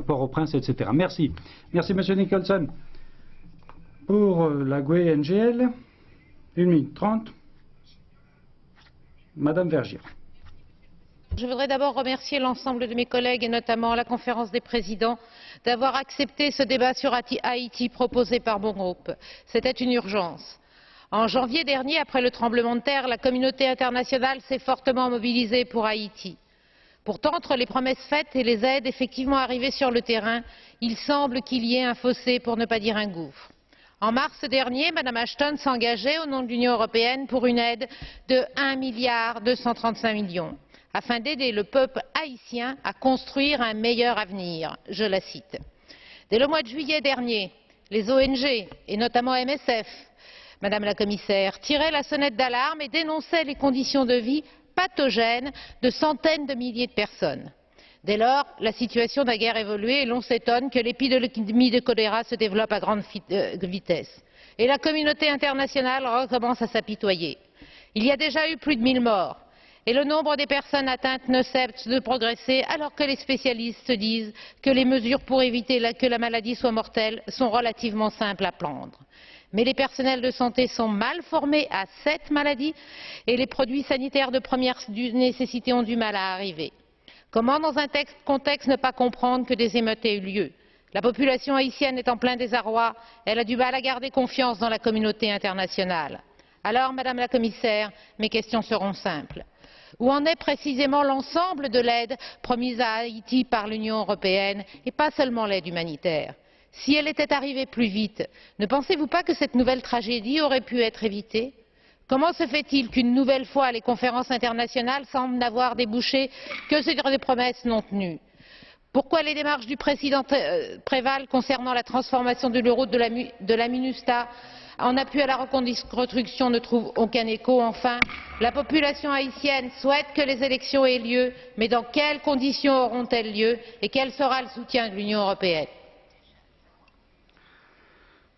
Port-au-Prince, etc. Merci. Merci, Monsieur Nicholson. Pour la GUE NGL, 1 minute 30. Madame Vergiat. Je voudrais d'abord remercier l'ensemble de mes collègues et notamment la conférence des présidents d'avoir accepté ce débat sur Haïti proposé par mon groupe. C'était une urgence. En janvier dernier, après le tremblement de terre, la communauté internationale s'est fortement mobilisée pour Haïti. Pourtant, entre les promesses faites et les aides effectivement arrivées sur le terrain, il semble qu'il y ait un fossé, pour ne pas dire un gouffre. En mars dernier, Mme Ashton s'engageait au nom de l'Union européenne pour une aide de 1,235 milliard afin d'aider le peuple haïtien à construire un meilleur avenir. Je la cite. Dès le mois de juillet dernier, les ONG, et notamment MSF, Madame la Commissaire, tiraient la sonnette d'alarme et dénonçaient les conditions de vie pathogènes de centaines de milliers de personnes. Dès lors, la situation n'a guère évolué et l'on s'étonne que l'épidémie de choléra se développe à grande vitesse. Et la communauté internationale recommence à s'apitoyer. Il y a déjà eu plus de 1000 morts et le nombre des personnes atteintes ne cesse de progresser alors que les spécialistes disent que les mesures pour éviter que la maladie soit mortelle sont relativement simples à prendre. Mais les personnels de santé sont mal formés à cette maladie et les produits sanitaires de première nécessité ont du mal à arriver. Comment, dans un contexte, ne pas comprendre que des émeutes aient eu lieu? La population haïtienne est en plein désarroi, elle a du mal à garder confiance dans la communauté internationale. Alors, Madame la Commissaire, mes questions seront simples. Où en est précisément l'ensemble de l'aide promise à Haïti par l'Union européenne et pas seulement l'aide humanitaire? Si elle était arrivée plus vite, ne pensez-vous pas que cette nouvelle tragédie aurait pu être évitée? Comment se fait-il qu'une nouvelle fois les conférences internationales semblent n'avoir débouché que sur des promesses non tenues? Pourquoi les démarches du président Préval concernant la transformation de l'euro de la MINUSTAH en appui à la reconstruction ne trouvent aucun écho? Enfin, la population haïtienne souhaite que les élections aient lieu, mais dans quelles conditions auront-elles lieu et quel sera le soutien de l'Union européenne?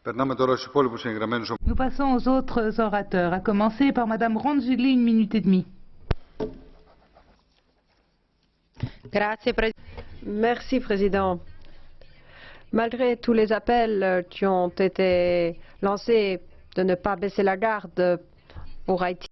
Nous passons aux autres orateurs, à commencer par Madame Ronzulli, 1 minute et demie. Merci, Président. Malgré tous les appels qui ont été lancés de ne pas baisser la garde pour Haïti,